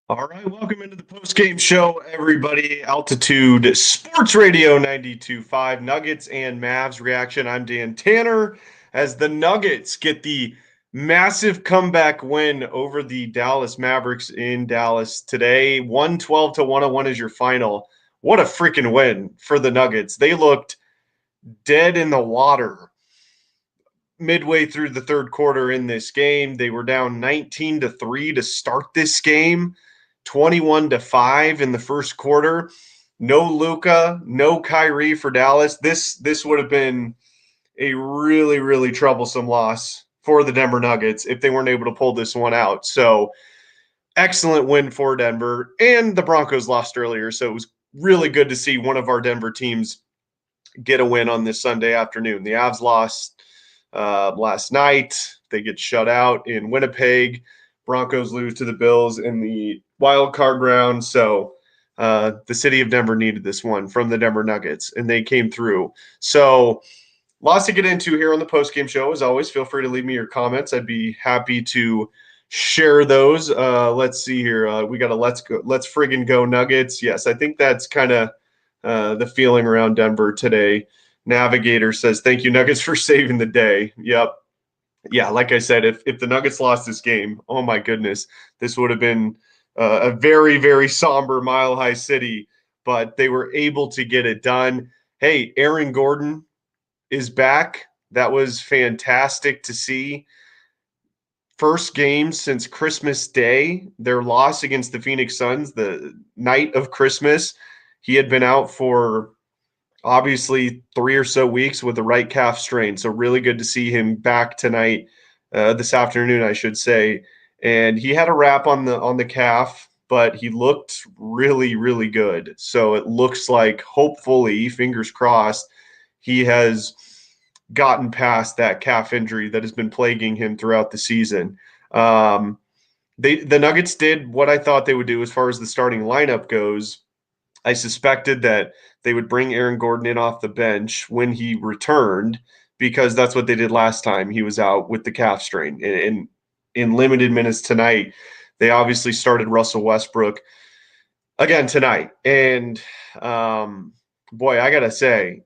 All right, welcome into the post-game show, everybody. Altitude Sports Radio 92.5 Nuggets and Mavs reaction. I'm Dan Tanner as the Nuggets get the massive comeback win over the Dallas Mavericks in Dallas today. 112 to 101 is your final. What a freaking win for the Nuggets. They looked dead in the water midway through the third quarter in this game. They were down 19 to 3 to start this game. 21 to 5 in the first quarter. No Luka, no Kyrie for Dallas. This would have been a really troublesome loss for the Denver Nuggets if they weren't able to pull this one out. So, excellent win for Denver, and the Broncos lost earlier, so it was really good to see one of our Denver teams get a win on this Sunday afternoon. The Avs lost last night. They get shut out in Winnipeg. Broncos lose to the Bills in the wild card round. So the city of Denver needed this one from the Denver Nuggets, and they came through. So lots to get into here on the postgame show. As always, feel free to leave me your comments. I'd be happy to share those. Let's see here. We got a let's friggin' go Nuggets. Yes, I think that's kind of the feeling around Denver today. Navigator says, "Thank you, Nuggets, for saving the day." Yep. Yeah, like I said, if the Nuggets lost this game, oh my goodness, this would have been a very somber Mile High City. But they were able to get it done. Hey, Aaron Gordon is back. That was fantastic to see. First game since Christmas Day, their loss against the Phoenix Suns, the night of Christmas. He had been out for obviously 3 or so weeks with the right calf strain. So really good to see him back tonight, this afternoon, I should say. And he had a wrap on the calf, but he looked really good. So it looks like, hopefully, fingers crossed, he has gotten past that calf injury that has been plaguing him throughout the season. The Nuggets did what I thought they would do as far as the starting lineup goes. I suspected that they would bring Aaron Gordon in off the bench when he returned, because that's what they did last time he was out with the calf strain. In limited minutes tonight, they obviously started Russell Westbrook again tonight. And boy, I got to say,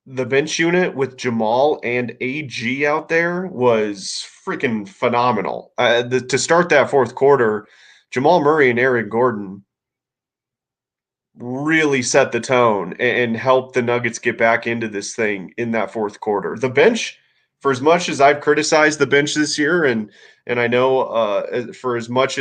the bench unit with Jamal and AG out there was freaking phenomenal. To start that fourth quarter, Jamal Murray and Aaron Gordon really set the tone and helped the Nuggets get back into this thing in that fourth quarter. The bench, for as much as I've criticized the bench this year, and I know for as much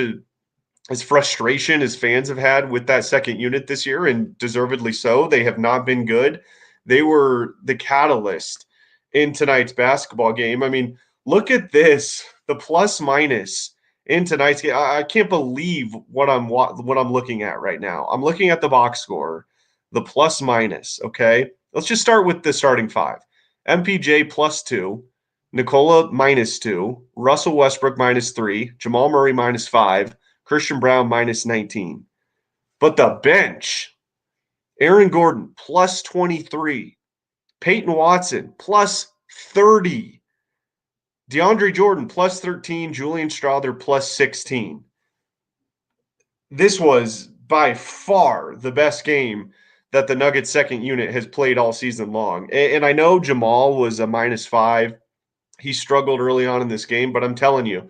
as frustration as fans have had with that second unit this year, and deservedly so, they have not been good. They were the catalyst in tonight's basketball game. I mean, look at this, the plus minus in tonight's game. I can't believe what I'm looking at right now. I'm looking at the box score, the plus minus. Okay, let's just start with the starting five: MPJ +2, Nikola -2, Russell Westbrook -3, Jamal Murray -5, Christian Brown -19. But the bench: Aaron Gordon +23, Peyton Watson +30, DeAndre Jordan +13, Julian Strawther +16. This was by far the best game that the Nuggets second unit has played all season long. And I know Jamal was a -5. He struggled early on in this game, but I'm telling you,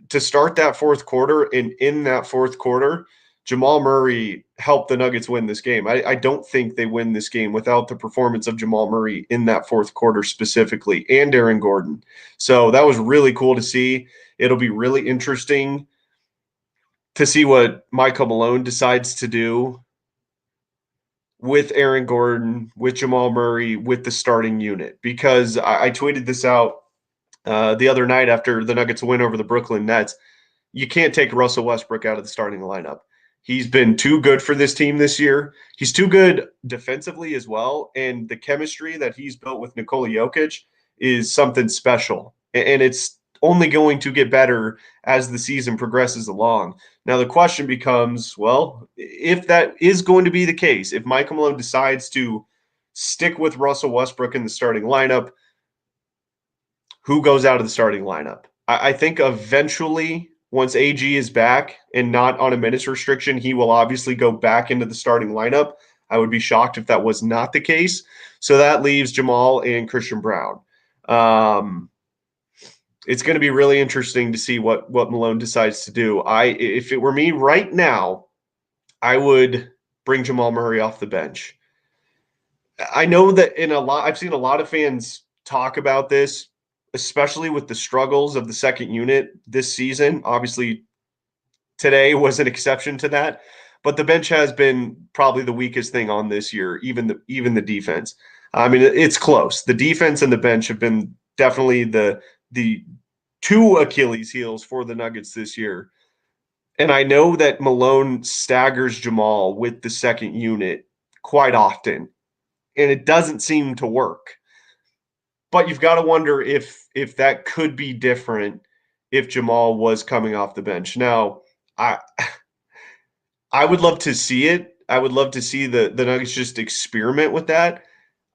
to start that fourth quarter, and in that fourth quarter, Jamal Murray helped the Nuggets win this game. I don't think they win this game without the performance of Jamal Murray in that fourth quarter specifically, and Aaron Gordon. So that was really cool to see. It'll be really interesting to see what Michael Malone decides to do with Aaron Gordon, with Jamal Murray, with the starting unit, because I tweeted this out the other night after the Nuggets win over the Brooklyn Nets. You can't take Russell Westbrook out of the starting lineup. He's been too good for this team this year. He's too good defensively as well. And the chemistry that he's built with Nikola Jokic is something special. And it's only going to get better as the season progresses along. Now, the question becomes, well, if that is going to be the case, if Michael Malone decides to stick with Russell Westbrook in the starting lineup, who goes out of the starting lineup? I think eventually once AG is back and not on a minutes restriction, he will obviously go back into the starting lineup. I would be shocked if that was not the case. So that leaves Jamal and Christian Brown. It's going to be really interesting to see what Malone decides to do. If it were me right now, I would bring Jamal Murray off the bench. I know that I've seen a lot of fans talk about this, especially with the struggles of the second unit this season. Obviously, today was an exception to that, but the bench has been probably the weakest thing on this year, even the defense. I mean, it's close. The defense and the bench have been definitely the two Achilles heels for the Nuggets this year. And I know that Malone staggers Jamal with the second unit quite often, and it doesn't seem to work. But you've got to wonder if that could be different if Jamal was coming off the bench. Now, I I would love to see it. I would love to see the Nuggets just experiment with that.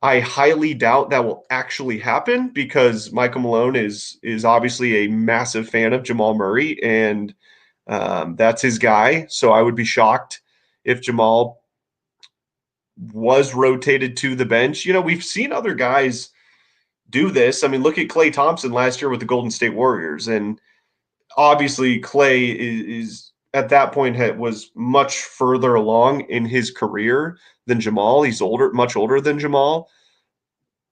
I highly doubt that will actually happen because Michael Malone is obviously a massive fan of Jamal Murray, and that's his guy. So I would be shocked if Jamal was rotated to the bench. We've seen other guys do this. I mean, look at Klay Thompson last year with the Golden State Warriors, and obviously Klay is at that point was much further along in his career than Jamal. He's much older than Jamal.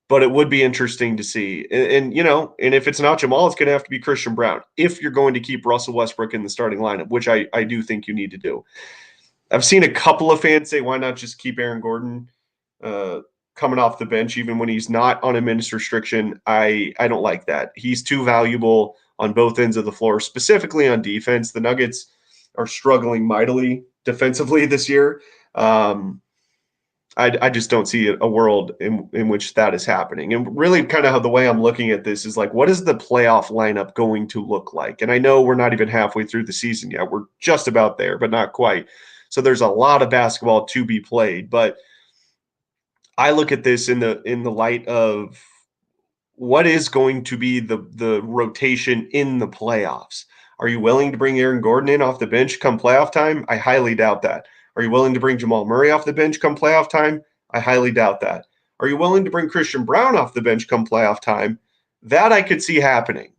But it would be interesting to see. And if it's not Jamal, it's going to have to be Christian Brown if you're going to keep Russell Westbrook in the starting lineup, which I do think you need to do. I've seen a couple of fans say, why not just keep Aaron Gordon coming off the bench even when he's not on a minutes restriction? I don't like that. He's too valuable on both ends of the floor, specifically on defense. The Nuggets are struggling mightily defensively this year. I just don't see a world in which that is happening. And really kind of how the way I'm looking at this is like, what is the playoff lineup going to look like? And I know we're not even halfway through the season yet. We're just about there, but not quite. So there's a lot of basketball to be played. But I look at this in the light of what is going to be the rotation in the playoffs. Are you willing to bring Aaron Gordon in off the bench come playoff time? I highly doubt that. Are you willing to bring Jamal Murray off the bench come playoff time? I highly doubt that. Are you willing to bring Christian Brown off the bench come playoff time? That I could see happening.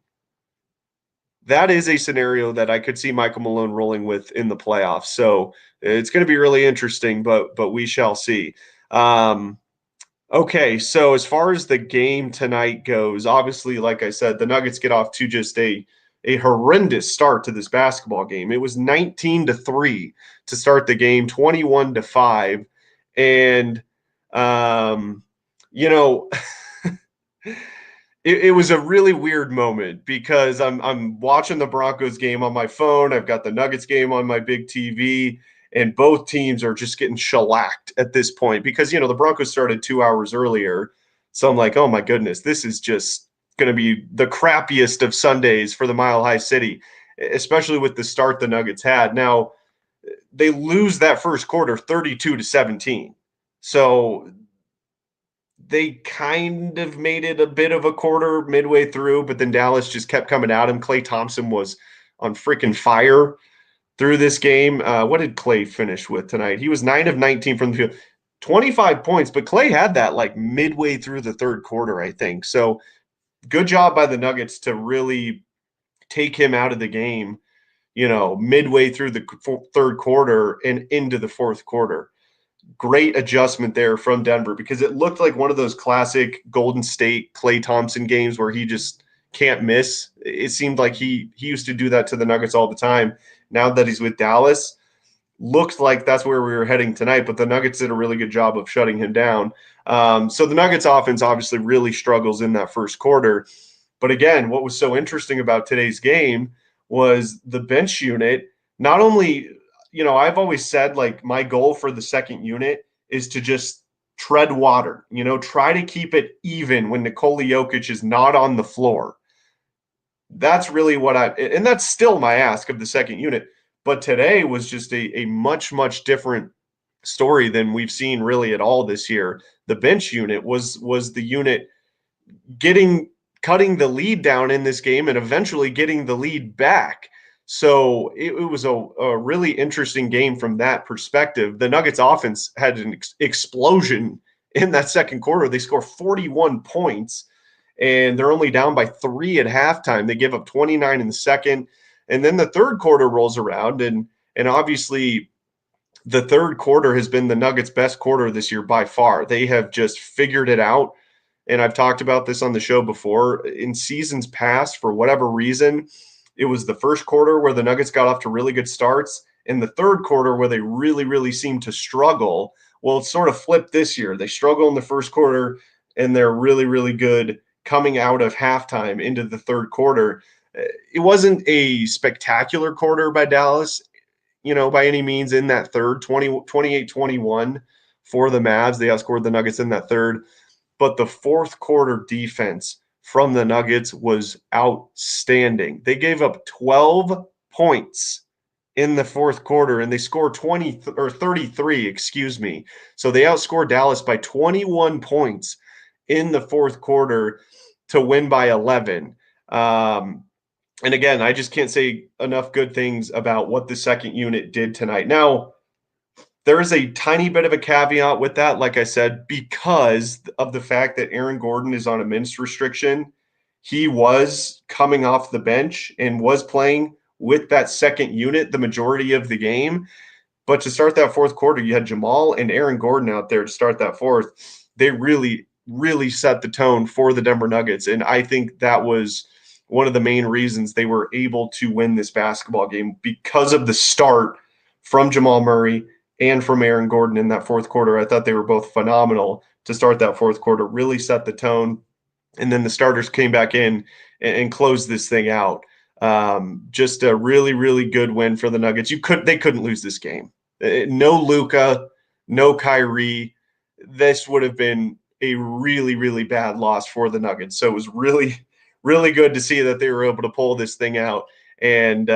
That is a scenario that I could see Michael Malone rolling with in the playoffs. So it's going to be really interesting, but we shall see. Okay, so as far as the game tonight goes, obviously, like I said, the Nuggets get off to just a horrendous start to this basketball game. It was 19-3 to start the game, 21-5. And, you know, it was a really weird moment because I'm watching the Broncos game on my phone. I've got the Nuggets game on my big TV, and both teams are just getting shellacked at this point because, the Broncos started 2 hours earlier. So I'm like, oh my goodness, this is just going to be the crappiest of Sundays for the Mile High City, especially with the start the Nuggets had. Now, they lose that first quarter 32-17. So they kind of made it a bit of a quarter midway through, but then Dallas just kept coming at him. Klay Thompson was on freaking fire through this game. What did Klay finish with tonight? He was 9 of 19 from the field, 25 points, but Klay had that like midway through the third quarter, I think. So good job by the Nuggets to really take him out of the game, midway through the third quarter and into the fourth quarter. Great adjustment there from Denver because it looked like one of those classic Golden State Klay Thompson games where he just can't miss. It seemed like he used to do that to the Nuggets all the time. Now that he's with Dallas, looks like that's where we were heading tonight, but the Nuggets did a really good job of shutting him down. So the Nuggets offense obviously really struggles in that first quarter. But again, what was so interesting about today's game was the bench unit. Not only, I've always said like my goal for the second unit is to just tread water, try to keep it even when Nikola Jokic is not on the floor. That's really and that's still my ask of the second unit. But today was just a much, much different story than we've seen really at all this year. The bench unit was the unit cutting the lead down in this game and eventually getting the lead back. So it was a really interesting game from that perspective. The Nuggets offense had an explosion in that second quarter. They score 41 points, and they're only down by 3 at halftime. They give up 29 in the second, and then the third quarter rolls around, and obviously the third quarter has been the Nuggets' best quarter this year by far. They have just figured it out. And I've talked about this on the show before. In seasons past, for whatever reason, it was the first quarter where the Nuggets got off to really good starts, and the third quarter where they really, really seemed to struggle. Well, it's sort of flipped this year. They struggle in the first quarter, and they're really, really good coming out of halftime into the third quarter. It wasn't a spectacular quarter by Dallas, by any means in that third, 28-21 for the Mavs. They outscored the Nuggets in that third. But the fourth quarter defense from the Nuggets was outstanding. They gave up 12 points in the fourth quarter, and they scored 20 or 33, excuse me. So they outscored Dallas by 21 points in the fourth quarter to win by 11. And again, I just can't say enough good things about what the second unit did tonight. Now, there is a tiny bit of a caveat with that, like I said, because of the fact that Aaron Gordon is on a minutes restriction. He was coming off the bench and was playing with that second unit the majority of the game. But to start that fourth quarter, you had Jamal and Aaron Gordon out there to start that fourth. They really, really set the tone for the Denver Nuggets. And I think that was one of the main reasons they were able to win this basketball game, because of the start from Jamal Murray and from Aaron Gordon in that fourth quarter. I thought they were both phenomenal to start that fourth quarter, really set the tone. And then the starters came back in and closed this thing out. Just a really, really good win for the Nuggets. They couldn't lose this game. No Luka, no Kyrie. This would have been a really, really bad loss for the Nuggets. So it was really, really good to see that they were able to pull this thing out. And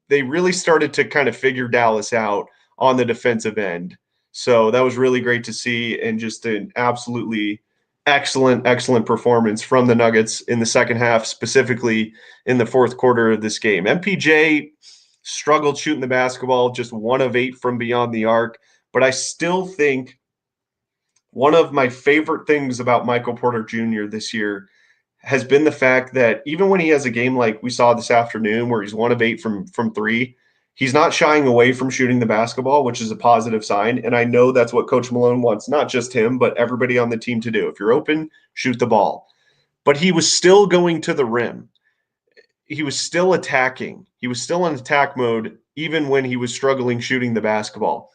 they really started to kind of figure Dallas out on the defensive end. So that was really great to see, and just an absolutely excellent, excellent performance from the Nuggets in the second half, specifically in the fourth quarter of this game. MPJ struggled shooting the basketball, just 1 of 8 from beyond the arc. But I still think one of my favorite things about Michael Porter Jr. this year has been the fact that even when he has a game like we saw this afternoon where he's 1 of 8 from 3, he's not shying away from shooting the basketball, which is a positive sign. And I know that's what Coach Malone wants, not just him, but everybody on the team to do. If you're open, shoot the ball. But he was still going to the rim. He was still attacking. He was still in attack mode, even when he was struggling shooting the basketball.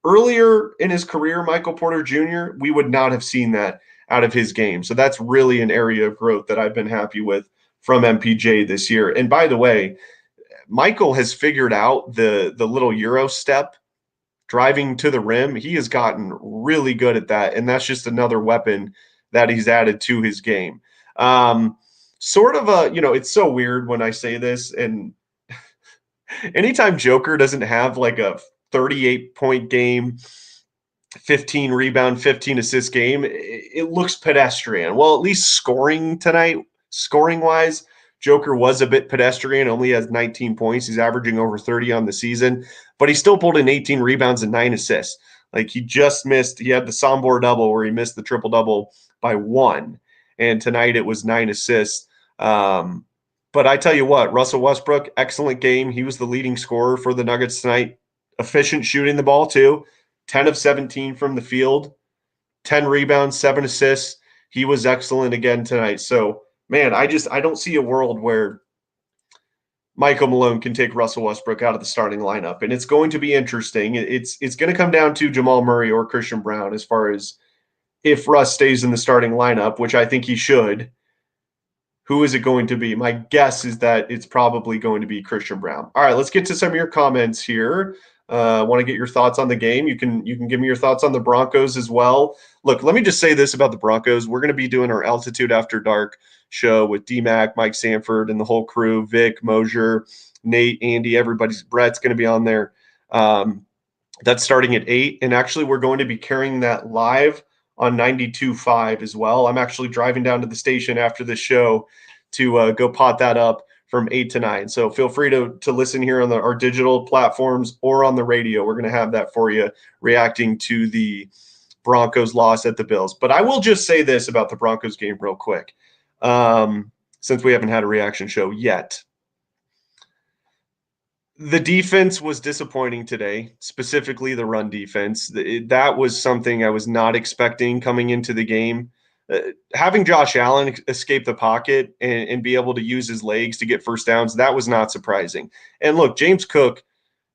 Earlier in his career, Michael Porter Jr., we would not have seen that out of his game. So that's really an area of growth that I've been happy with from MPJ this year. And by the way, Michael has figured out the little Euro step, driving to the rim. He has gotten really good at that, and that's just another weapon that he's added to his game. Sort of it's so weird when I say this, and anytime Joker doesn't have like a 38-point game, 15 rebound, 15 assist game, it looks pedestrian. Well, at least scoring tonight, scoring-wise, Joker was a bit pedestrian, only has 19 points. He's averaging over 30 on the season, but he still pulled in 18 rebounds and 9 assists. Like, he just missed, he had the Sombor double where he missed the triple-double by 1, and tonight it was 9 assists. But I tell you what, Russell Westbrook, excellent game. He was the leading scorer for the Nuggets tonight. Efficient shooting the ball, too. 10 of 17 from the field, 10 rebounds, 7 assists. He was excellent again tonight. So, man, I don't see a world where Michael Malone can take Russell Westbrook out of the starting lineup. And it's going to be interesting. It's going to come down to Jamal Murray or Christian Brown as far as if Russ stays in the starting lineup, which I think he should. Who is it going to be? My guess is that it's probably going to be Christian Brown. All right, let's get to some of your comments here. I want to get your thoughts on the game. You can give me your thoughts on the Broncos as well. Look, let me just say this about the Broncos. We're going to be doing our Altitude After Dark show with D-Mac, Mike Sanford, and the whole crew, Vic, Mosier, Nate, Andy, Brett's going to be on there. That's starting at 8. And actually, we're going to be carrying that live on 92.5 as well. I'm actually driving down to the station after the show to go pot that up from 8 to 9. So feel free to listen here on our digital platforms or on the radio. We're going to have that for you, reacting to the Broncos loss at the Bills. But I will just say this about the Broncos game real quick, since we haven't had a reaction show yet. The defense was disappointing today, specifically the run defense. That was something I was not expecting coming into the game. Having Josh Allen escape the pocket and be able to use his legs to get first downs, that was not surprising. And look, James Cook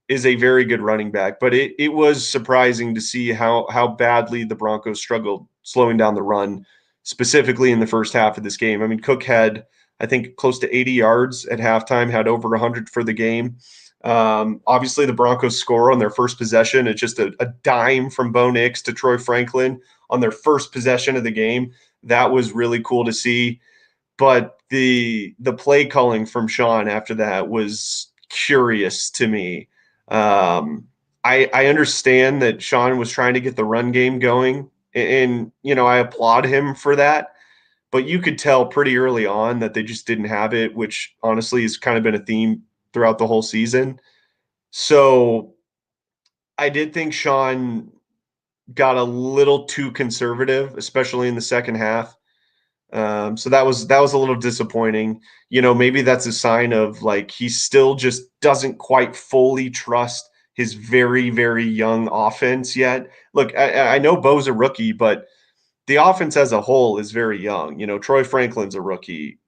is a very good running back, but it was surprising to see how badly the Broncos struggled slowing down the run, specifically in the first half of this game. I mean, Cook had, I think, close to 80 yards at halftime, had over 100 for the game. Obviously, the Broncos score on their first possession. It's just a dime from Bo Nix to Troy Franklin on their first possession of the game. That was really cool to see. But the play calling from Sean after that was curious to me. I understand that Sean was trying to get the run game going, and I applaud him for that. But you could tell pretty early on that they just didn't have it, which honestly has kind of been a theme throughout the whole season. So I did think Sean got a little too conservative, especially in the second half. So that was a little disappointing. Maybe that's a sign of like he still just doesn't quite fully trust his very, very young offense yet. Look, I know Bo's a rookie, but the offense as a whole is very young. Troy Franklin's a rookie.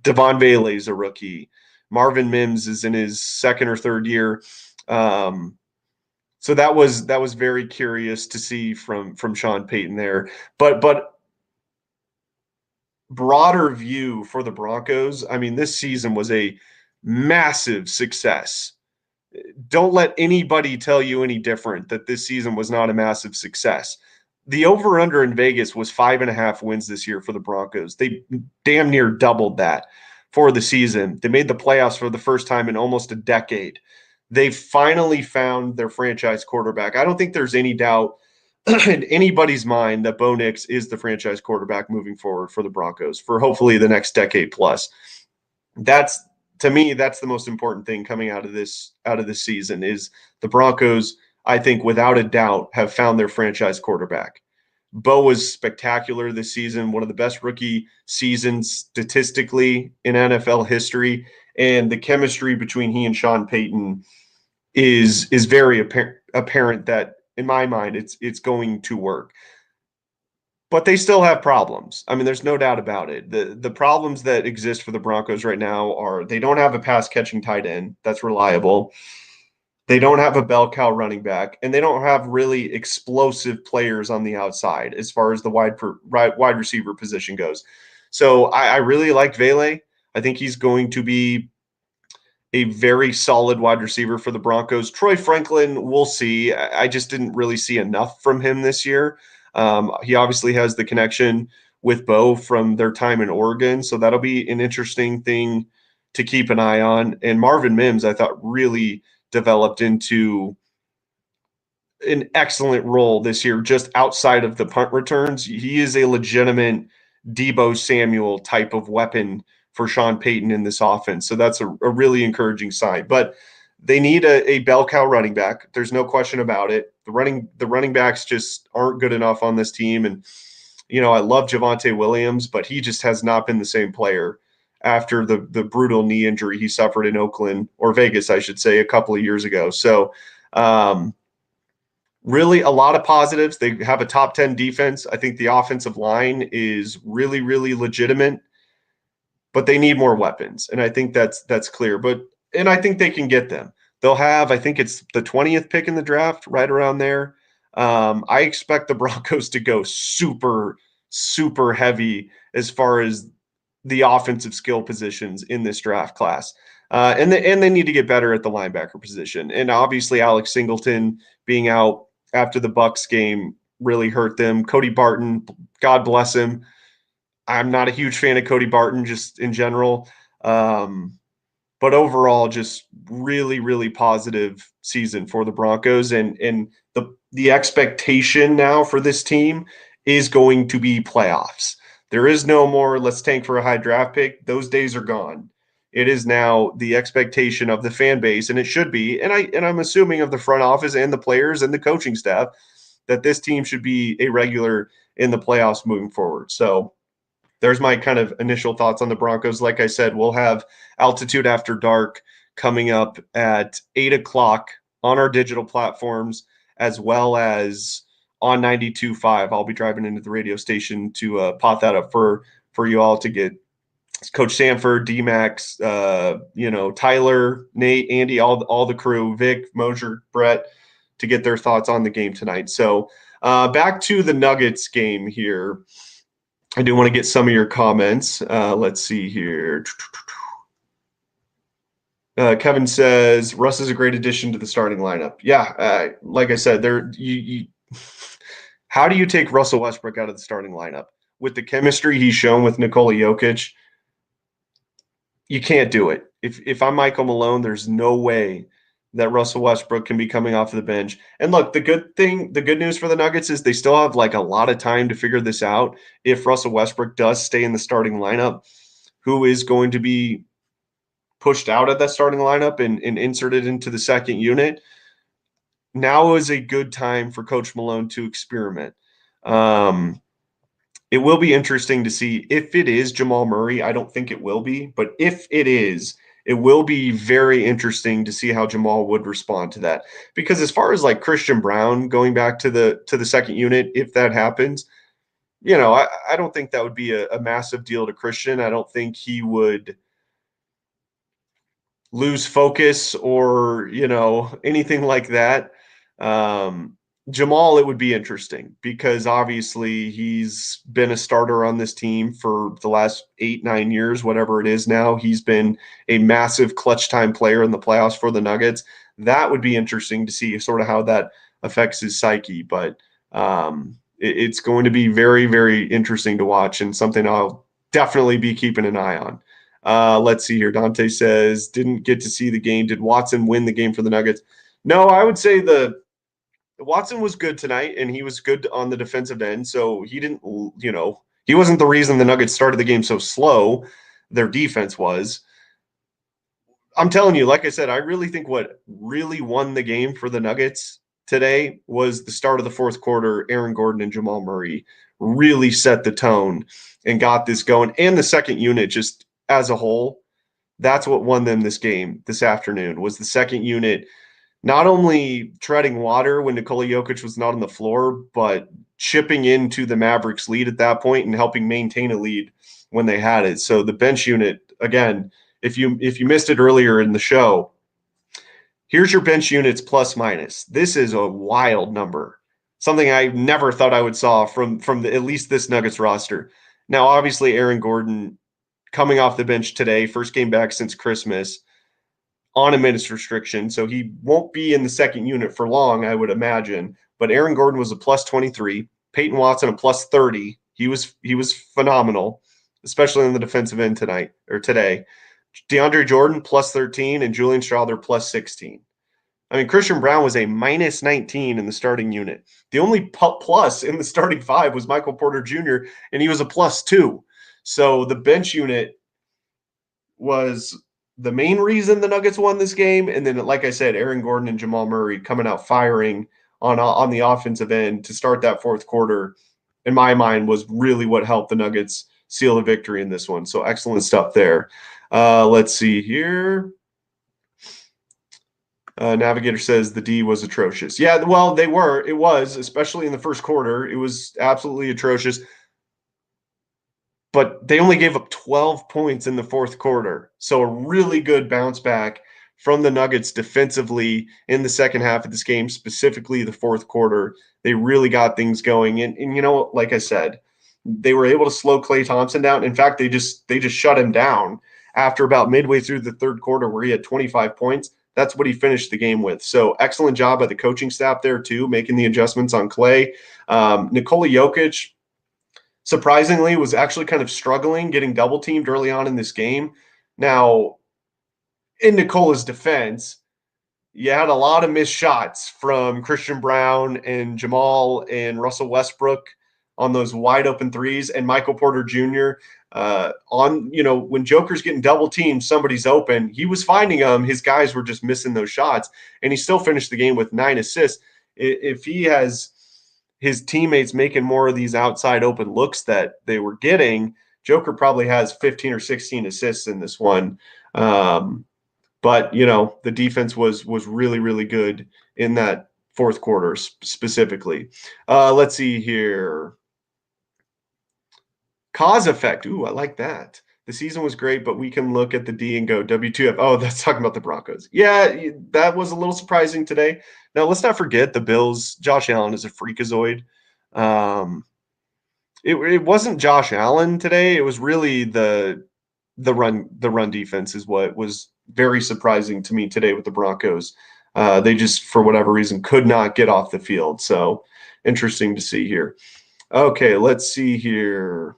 Devon Bailey's a rookie. Marvin Mims is in his second or third year. So that was very curious to see from Sean Payton there. But broader view for the Broncos, I mean, this season was a massive success. Don't let anybody tell you any different that this season was not a massive success. The over-under in Vegas was 5.5 wins this year for the Broncos. They damn near doubled that for the season. They made the playoffs for the first time in almost a decade. They finally found their franchise quarterback. I don't think there's any doubt in anybody's mind that Bo Nix is the franchise quarterback moving forward for the Broncos for hopefully the next decade plus. To me, that's the most important thing coming out of this season is the Broncos, I think, without a doubt, have found their franchise quarterback. Bo was spectacular this season, one of the best rookie seasons statistically in NFL history, and the chemistry between he and Sean Payton is very apparent that, in my mind, it's going to work. But they still have problems. I mean, there's no doubt about it. The problems that exist for the Broncos right now are they don't have a pass-catching tight end that's reliable. They don't have a bell cow running back, and they don't have really explosive players on the outside as far as the wide receiver position goes. So I really like Vele. I think he's going to be a very solid wide receiver for the Broncos. Troy Franklin, we'll see. I just didn't really see enough from him this year. He obviously has the connection with Bo from their time in Oregon, so that'll be an interesting thing to keep an eye on. And Marvin Mims, I thought, really developed into an excellent role this year just outside of the punt returns. He is a legitimate Deebo Samuel type of weapon for Sean Payton in this offense. So that's a really encouraging sign. But they need a bell cow running back. There's no question about it. The running backs just aren't good enough on this team. And, I love Javonte Williams, but he just has not been the same player after the brutal knee injury he suffered in Oakland, or Vegas, I should say, a couple of years ago. So really a lot of positives. They have a top 10 defense. I think the offensive line is really, really legitimate, but they need more weapons. And I think that's clear. And I think they can get them. They'll have, I think it's the 20th pick in the draft, right around there. I expect the Broncos to go super, super heavy as far as the offensive skill positions in this draft class. And they need to get better at the linebacker position. And obviously Alex Singleton being out after the Bucs game really hurt them. Cody Barton, God bless him. I'm not a huge fan of Cody Barton just in general. But overall, just really, really positive season for the Broncos. And the expectation now for this team is going to be playoffs. There is no more let's tank for a high draft pick. Those days are gone. It is now the expectation of the fan base, and it should be, and I'm assuming of the front office and the players and the coaching staff, that this team should be a regular in the playoffs moving forward. So there's my kind of initial thoughts on the Broncos. Like I said, we'll have Altitude After Dark coming up at 8 o'clock on our digital platforms, as well as on 92.5. I'll be driving into the radio station to pop that up for you all to get Coach Sanford, D-Max, Tyler, Nate, Andy, all the crew, Vic, Mosier, Brett, to get their thoughts on the game tonight. So back to the Nuggets game here. I do want to get some of your comments. Let's see here. Kevin says Russ is a great addition to the starting lineup. Yeah, like I said, how do you take Russell Westbrook out of the starting lineup with the chemistry he's shown with Nikola Jokic? You can't do it. If I'm Michael Malone, there's no way that Russell Westbrook can be coming off of the bench. And look, the good news for the Nuggets is they still have like a lot of time to figure this out. If Russell Westbrook does stay in the starting lineup, who is going to be pushed out of that starting lineup and inserted into the second unit? Now is a good time for Coach Malone to experiment. It will be interesting to see if it is Jamal Murray. I don't think it will be, but if it is, it will be very interesting to see how Jamal would respond to that. Because as far as like Christian Brown going back to the second unit, if that happens, I don't think that would be a massive deal to Christian. I don't think he would lose focus or, anything like that. Jamal, it would be interesting because obviously he's been a starter on this team for the last 8-9 years, whatever it is now. He's been a massive clutch time player in the playoffs for the Nuggets. That would be interesting to see sort of how that affects his psyche. But it's going to be very, very interesting to watch and something I'll definitely be keeping an eye on. Let's see here. Dante says, didn't get to see the game. Did Watson win the game for the Nuggets? No, I would say Watson was good tonight, and he was good on the defensive end. So he didn't, he wasn't the reason the Nuggets started the game so slow. Their defense was. I'm telling you, like I said, I really think what really won the game for the Nuggets today was the start of the fourth quarter. Aaron Gordon and Jamal Murray really set the tone and got this going. And the second unit, just as a whole, that's what won them this game this afternoon, was the second unit not only treading water when Nikola Jokic was not on the floor, but chipping into the Mavericks' lead at that point and helping maintain a lead when they had it. So the bench unit, again, if you missed it earlier in the show, here's your bench units plus minus. This is a wild number, something I never thought I would saw from at least this Nuggets roster. Now, obviously, Aaron Gordon coming off the bench today, first game back since Christmas, on a minutes restriction, so he won't be in the second unit for long, I would imagine. But Aaron Gordon was a plus 23, Peyton Watson a plus 30. He was phenomenal, especially on the defensive end today. DeAndre Jordan plus 13 and Julian Strawther plus 16. I mean, Christian Brown was a minus 19 in the starting unit. The only plus in the starting five was Michael Porter Jr., and he was a plus 2. So the bench unit was the main reason the Nuggets won this game. And then, like I said, Aaron Gordon and Jamal Murray coming out firing on the offensive end to start that fourth quarter, in my mind, was really what helped the Nuggets seal the victory in this one. So excellent stuff there. Let's see here. Navigator says the D was atrocious. Yeah, well, they were. It was, especially in the first quarter. It was absolutely atrocious. But they only gave up 12 points in the fourth quarter. So a really good bounce back from the Nuggets defensively in the second half of this game, specifically the fourth quarter. They really got things going. And like I said, they were able to slow Klay Thompson down. In fact, they just shut him down after about midway through the third quarter where he had 25 points. That's what he finished the game with. So excellent job by the coaching staff there too, making the adjustments on Klay. Nikola Jokic, surprisingly, was actually kind of struggling, getting double teamed early on in this game. Now, in Nikola's defense, you had a lot of missed shots from Christian Brown and Jamal and Russell Westbrook on those wide open threes, and Michael Porter Jr. when Joker's getting double teamed, somebody's open. He was finding them. His guys were just missing those shots, and he still finished the game with 9 assists. If he has his teammates making more of these outside open looks that they were getting, Joker probably has 15 or 16 assists in this one. But the defense was really, really good in that fourth quarter specifically. Let's see here. Cause effect. Ooh, I like that. The season was great, but we can look at the D and go W2F. Oh, that's talking about the Broncos. Yeah, that was a little surprising today. Now, let's not forget the Bills. Josh Allen is a freakazoid. It wasn't Josh Allen today. It was really the run defense is what was very surprising to me today with the Broncos. They just, for whatever reason, could not get off the field. So interesting to see here. Okay, let's see here.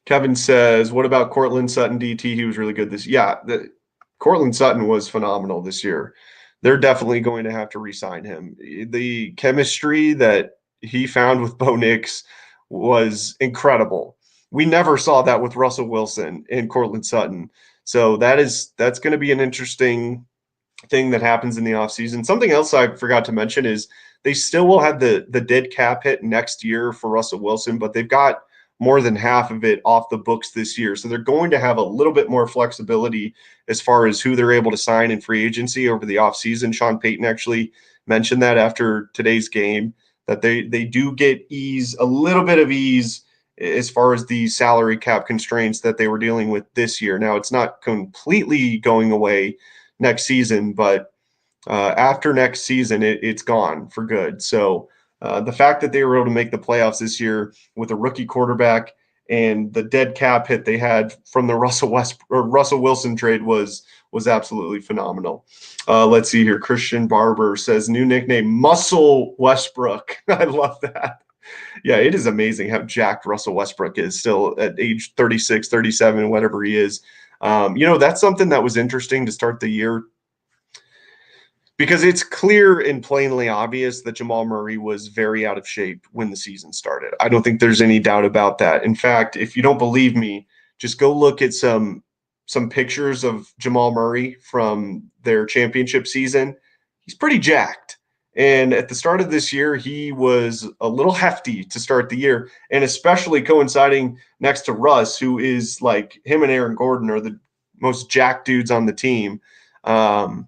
Kevin says, what about Cortland Sutton DT? He was really good this year. Yeah, Cortland Sutton was phenomenal this year. They're definitely going to have to re-sign him. The chemistry that he found with Bo Nix was incredible. We never saw that with Russell Wilson and Cortland Sutton. So that's going to be an interesting thing that happens in the offseason. Something else I forgot to mention is they still will have the dead cap hit next year for Russell Wilson, but they've got more than half of it off the books this year. So they're going to have a little bit more flexibility as far as who they're able to sign in free agency over the offseason. Sean Payton actually mentioned that after today's game, that they do get a little bit of ease as far as the salary cap constraints that they were dealing with this year. Now, it's not completely going away next season, but after next season, it's gone for good. So the fact that they were able to make the playoffs this year with a rookie quarterback and the dead cap hit they had from the Russell Wilson trade was absolutely phenomenal. Let's see here. Christian Barber says new nickname Muscle Westbrook. I love that. Yeah, it is amazing how jacked Russell Westbrook is still at age 36, 37, whatever he is. That's something that was interesting to start the year, because it's clear and plainly obvious that Jamal Murray was very out of shape when the season started. I don't think there's any doubt about that. In fact, if you don't believe me, just go look at some pictures of Jamal Murray from their championship season. He's pretty jacked. And at the start of this year, he was a little hefty to start the year, and especially coinciding next to Russ, who is like him and Aaron Gordon are the most jacked dudes on the team. I've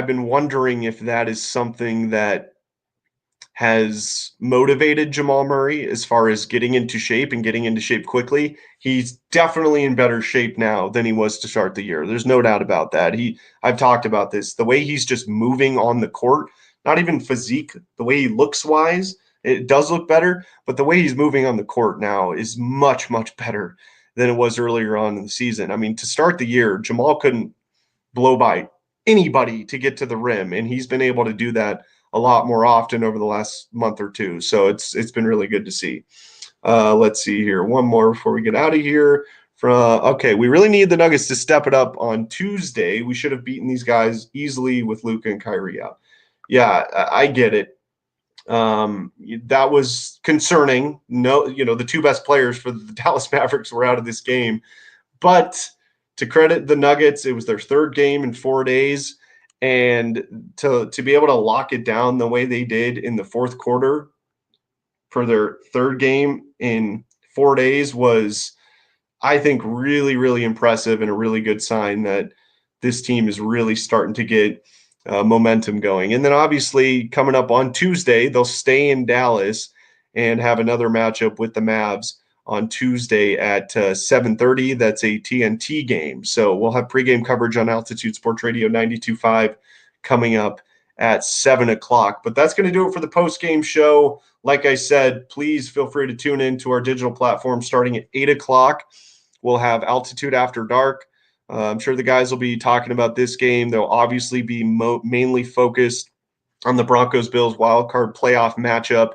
been wondering if that is something that has motivated Jamal Murray as far as getting into shape and getting into shape quickly. He's definitely in better shape now than he was to start the year. There's no doubt about that. I've talked about this. The way he's just moving on the court, not even physique, the way he looks wise, it does look better, but the way he's moving on the court now is much, much better than it was earlier on in the season. I mean, to start the year, Jamal couldn't blow by anybody to get to the rim, and he's been able to do that a lot more often over the last month or two. So it's been really good to see. Let's see here. One more before we get out of here. Okay, we really need the Nuggets to step it up on Tuesday. We should have beaten these guys easily with Luka and Kyrie out. Yeah, I get it. That was concerning. No, the two best players for the Dallas Mavericks were out of this game. But to credit the Nuggets, it was their third game in 4 days. And to be able to lock it down the way they did in the fourth quarter for their third game in 4 days was, I think, really, really impressive and a really good sign that this team is really starting to get momentum going. And then obviously coming up on Tuesday, they'll stay in Dallas and have another matchup with the Mavs on Tuesday at 7:30. That's a TNT game. So we'll have pregame coverage on Altitude Sports Radio 92.5 coming up at 7 o'clock. But that's going to do it for the postgame show. Like I said, please feel free to tune in to our digital platform starting at 8 o'clock. We'll have Altitude After Dark. I'm sure the guys will be talking about this game. They'll obviously be mainly focused on the Broncos-Bills wildcard playoff matchup.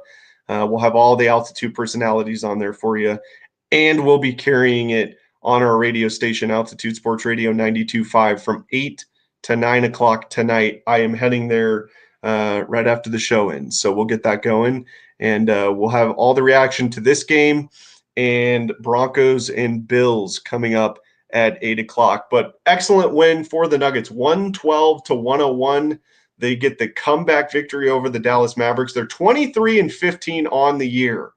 We'll have all the Altitude personalities on there for you, and we'll be carrying it on our radio station, Altitude Sports Radio 92.5, from 8 to 9 o'clock tonight. I am heading there right after the show ends, so we'll get that going. And we'll have all the reaction to this game and Broncos and Bills coming up at 8 o'clock. But excellent win for the Nuggets, 112-101. They get the comeback victory over the Dallas Mavericks. They're 23-15 on the year.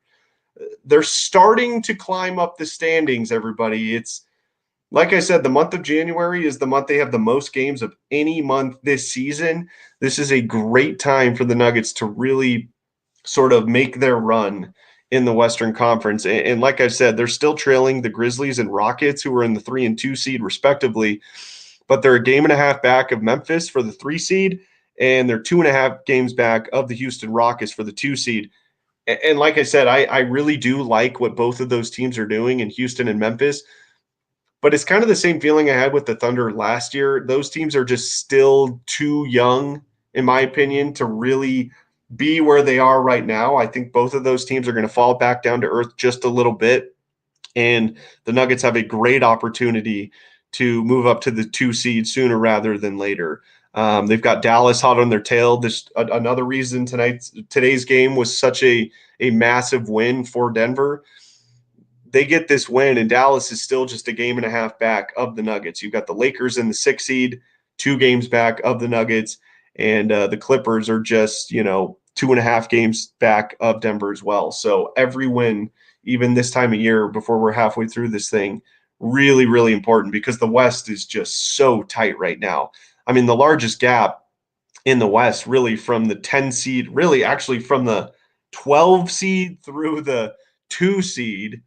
They're starting to climb up the standings, everybody. It's like I said, the month of January is the month they have the most games of any month this season. This is a great time for the Nuggets to really sort of make their run in the Western Conference. And like I said, they're still trailing the Grizzlies and Rockets, who are in the 3 and 2 seed respectively, but they're a game and a half back of Memphis for the 3 seed, and they're 2.5 games back of the Houston Rockets for the 2 seed. And like I said, I really do like what both of those teams are doing in Houston and Memphis, but it's kind of the same feeling I had with the Thunder last year. Those teams are just still too young, in my opinion, to really be where they are right now. I think both of those teams are going to fall back down to earth just a little bit. And the Nuggets have a great opportunity to move up to the 2 seed sooner rather than later. They've got Dallas hot on their tail. This another reason today's game was such a massive win for Denver. They get this win, and Dallas is still just a game and a half back of the Nuggets. You've got the Lakers in the 6 seed, 2 games back of the Nuggets, and the Clippers are just 2.5 games back of Denver as well. So every win, even this time of year before we're halfway through this thing, really, really important because the West is just so tight right now. I mean, the largest gap in the West really from the 10 seed, really actually from the 12 seed through the 2 seed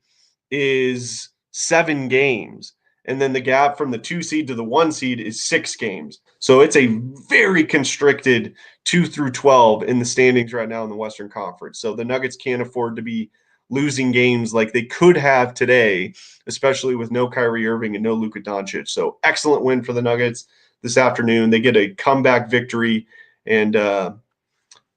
is 7 games. And then the gap from the 2 seed to the 1 seed is 6 games. So it's a very constricted 2 through 12 in the standings right now in the Western Conference. So the Nuggets can't afford to be losing games like they could have today, especially with no Kyrie Irving and no Luka Doncic. So excellent win for the Nuggets this afternoon. They get a comeback victory, and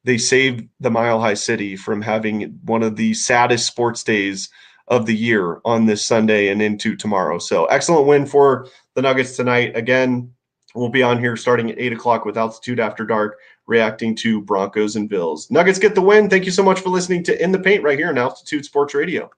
they saved the Mile High City from having one of the saddest sports days of the year on this Sunday and into tomorrow. So excellent win for the Nuggets tonight. Again, we'll be on here starting at 8 o'clock with Altitude After Dark, reacting to Broncos and Bills. Nuggets get the win. Thank you so much for listening to In the Paint right here on Altitude Sports Radio.